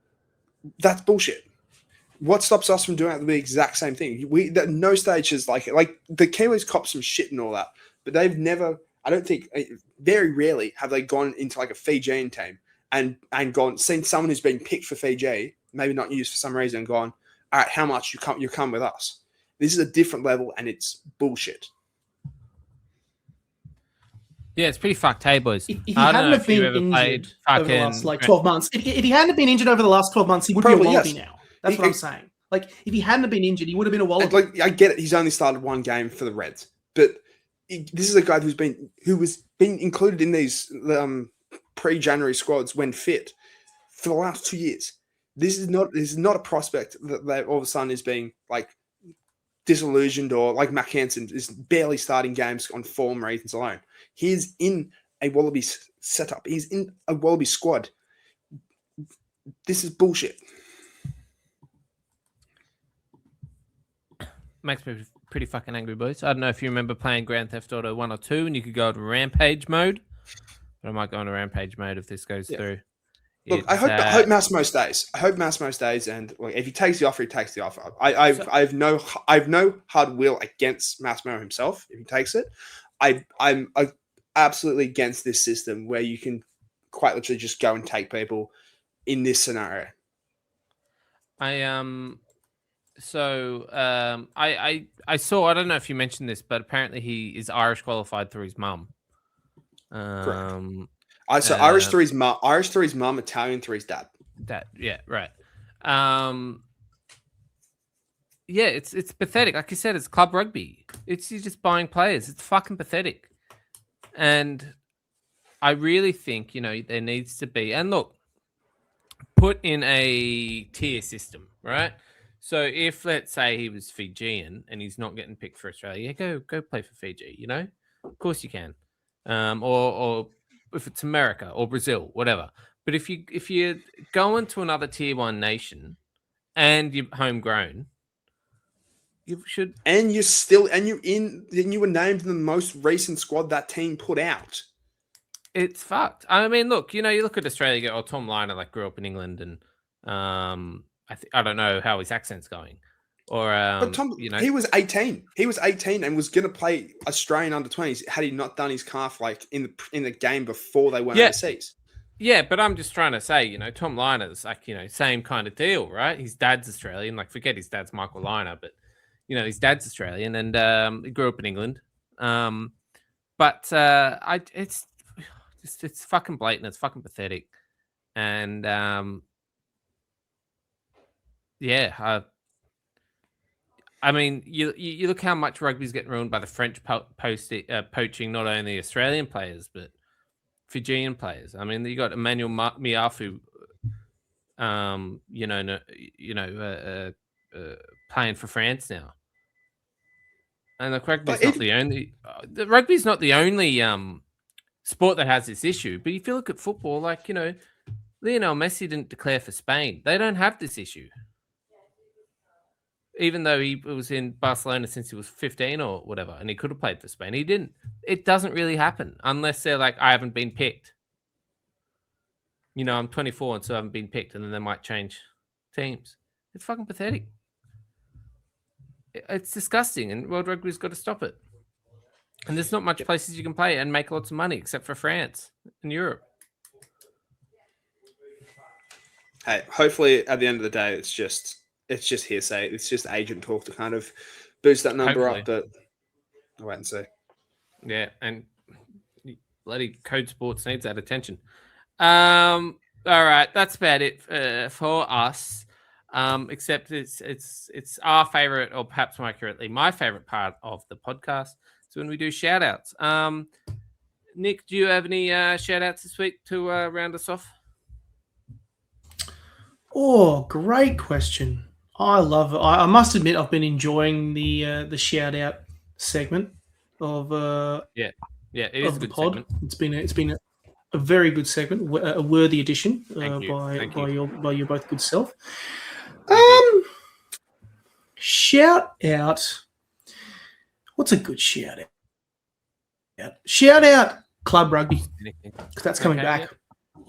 that's bullshit. What stops us from doing the exact same thing? At no stage is like the Kiwis cop some shit and all that, but they've never, I don't think, very rarely have they gone into like a Fijian team and seen someone who's been picked for Fiji, maybe not used for some reason, and gone, all right, how much you come with us? This is a different level, and it's bullshit. Yeah, it's pretty fucked, hey, boys. If he hadn't have been injured over the last 12 months, if he hadn't been injured over the last 12 months, he would probably be a Wallaby now. That's what I'm saying. Like, if he hadn't have been injured, he would have been a Wallaby. Like, I get it. He's only started one game for the Reds, but this is a guy who was being included in these pre-January squads when fit for the last 2 years. This is not a prospect that all of a sudden is being like disillusioned, or like Matt Hansen is barely starting games on form reasons alone. He's in a Wallaby setup. He's in a Wallaby squad. This is bullshit. Makes me pretty fucking angry, boys. I don't know if you remember playing Grand Theft Auto 1 or 2 and you could go to rampage mode, but I might go into rampage mode if this goes through. Look, I hope Massimo stays. And like, if he takes the offer, he takes the offer. I have no hard will against Massimo himself if he takes it. I'm absolutely against this system where you can quite literally just go and take people in this scenario. I saw, I don't know if you mentioned this, but apparently he is Irish qualified through his mum. Correct. Irish through his mum, Italian through his dad. Yeah, right. Yeah, it's pathetic. Like you said, it's club rugby. You're just buying players. It's fucking pathetic. And I really think, there needs to be, and look, put in a tier system, right? So if, let's say, he was Fijian and he's not getting picked for Australia, go play for Fiji, Of course you can. Or if it's America or Brazil, whatever. But if you're going to another tier 1 nation and you're homegrown, You should. And you were named in the most recent squad that team put out. It's fucked. I mean, look, you look at Australia, you go, Tom Liner grew up in England, and I don't know how his accent's going. Or But Tom, he was 18. He was 18 and was going to play Australian under-20s had he not done his calf in the game before they went overseas. Yeah, but I'm just trying to say, Tom Liner's same kind of deal, right? His dad's Australian. Like, forget his dad's Michael Liner, but his dad's Australian, and he grew up in England. But it's fucking blatant. It's fucking pathetic, and I mean, you look how much rugby's getting ruined by the French poaching not only Australian players but Fijian players. I mean, you got Emmanuel Miafu, playing for France now, and the rugby's not the only sport that has this issue. But if you look at football, Lionel Messi didn't declare for Spain. They don't have this issue. Even though he was in Barcelona since he was 15 or whatever, and he could have played for Spain, he didn't. It doesn't really happen unless they're like, I haven't been picked. I'm 24 and so I haven't been picked, and then they might change teams. It's fucking pathetic. It's disgusting, and World Rugby's got to stop it. And there's not much places you can play and make lots of money except for France and Europe. Hey, hopefully at the end of the day, it's just hearsay. It's just agent talk to kind of boost that number up, but I'll wait and see. Yeah, and bloody Code Sports needs that attention. All right, that's about it for us. Except it's our favorite, or perhaps more accurately, my favorite part of the podcast. So when we do shout outs. Nick, do you have any shout outs this week to round us off? Oh, great question. I love it. I must admit, I've been enjoying the shout out segment of it is a good pod. Segment. It's been a very good segment, a worthy addition by your both good self. Shout out. What's a good shout out? Shout out Club Rugby, because that's coming back. Yeah.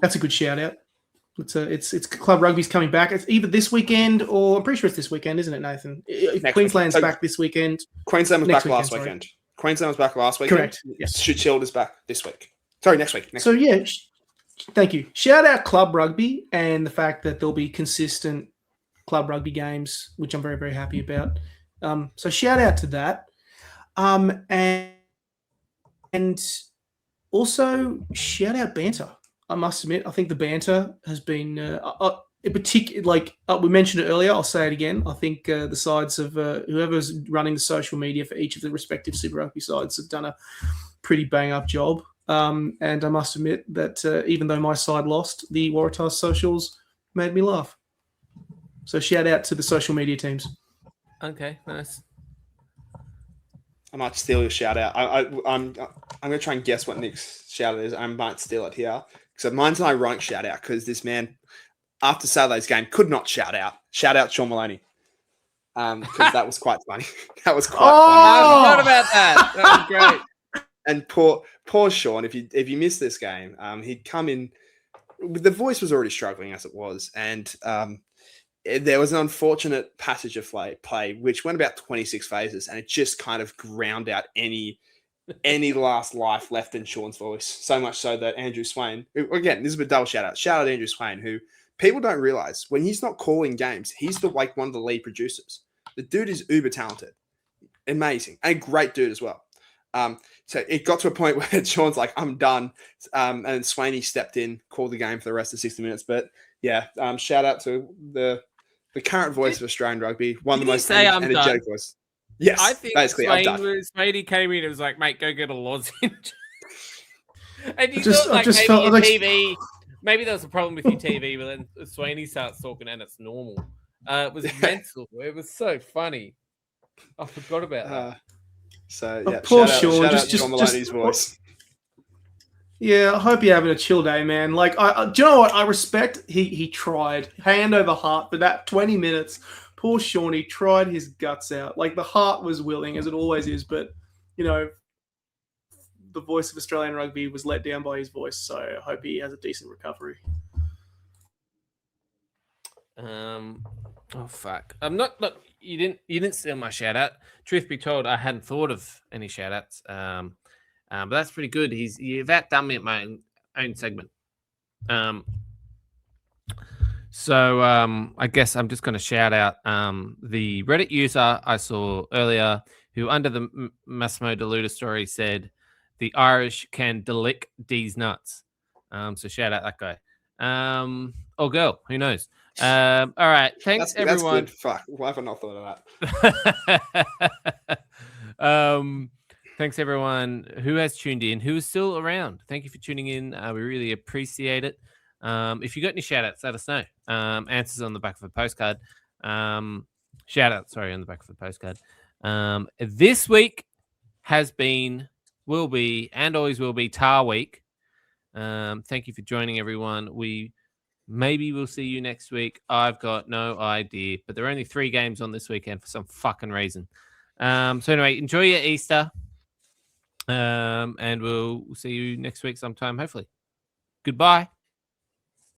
That's a good shout out. It's Club Rugby's coming back. It's either this weekend or I'm pretty sure it's this weekend, isn't it, Nathan? Queensland's back this weekend. Queensland was back last weekend. Queensland was back last weekend. Correct. Yes. Shield is back this week. Sorry, next week. Thank you. Shout out Club Rugby and the fact that there'll be consistent Club Rugby games, which I'm very, very happy about. So shout out to that. And also shout out banter. I must admit, I think the banter has been, in particular, we mentioned it earlier. I'll say it again. I think the sides of whoever's running the social media for each of the respective Super Rugby sides have done a pretty bang up job. And I must admit that even though my side lost, the Waratahs socials made me laugh. So shout out to the social media teams. Okay, nice. I might steal your shout out. I'm going to try and guess what Nick's shout out is. I might steal it here. So mine's an ironic shout out because this man, after Saturday's game, could not shout out. Shout out Sean Maloney. Because that was quite funny. That was quite funny. I forgot about that. That was great. And poor Sean, if you missed this game, he'd come in. The voice was already struggling as it was, and there was an unfortunate passage of play which went about 26 phases, and it just kind of ground out any last life left in Sean's voice. So much so that Andrew Swain, who, again, this is a double shout out Andrew Swain, who people don't realize when he's not calling games, he's one of the lead producers. The dude is uber talented, amazing, and a great dude as well. So it got to a point where Sean's like, I'm done. And Swaney stepped in, called the game for the rest of 60 minutes. But yeah, shout out to the current voice of Australian rugby. One of the most energetic voices. Yes, I think basically, Swaney came in and was like, mate, go get a lozenge. And you maybe there was a problem with your TV, but then Swaney starts talking and it's normal. It was mental. It was so funny. I forgot about that. So yeah, poor Sean. Shout out John Maloney's voice. Yeah, I hope you're having a chill day, man. Do you know what? I respect he tried hand over heart for that 20 minutes, Poor Shawnee tried his guts out. Like, the heart was willing, as it always is, but, you know, the voice of Australian rugby was let down by his voice, so I hope he has a decent recovery. Oh fuck! I'm not. Look, you didn't steal my shout out. Truth be told, I hadn't thought of any shout outs. But that's pretty good. You've outdone me at my own segment. So I guess I'm just going to shout out the Reddit user I saw earlier, who under the Massimo De Lutiis story said, "The Irish can delick D's nuts." So shout out that guy. Or girl, who knows? All right, thanks everyone. That's good. Fuck, why have I not thought of that? Thanks everyone who has tuned in, who is still around. Thank you for tuning in. We really appreciate it. If you got any shout outs, let us know. Answers on the back of a postcard. Shout out, sorry, on the back of the postcard. This week has been, will be, and always will be Tar Week. Thank you for joining, everyone. Maybe we'll see you next week. I've got no idea, but there are only 3 games on this weekend for some fucking reason. So anyway, enjoy your Easter. And we'll see you next week sometime, hopefully. Goodbye.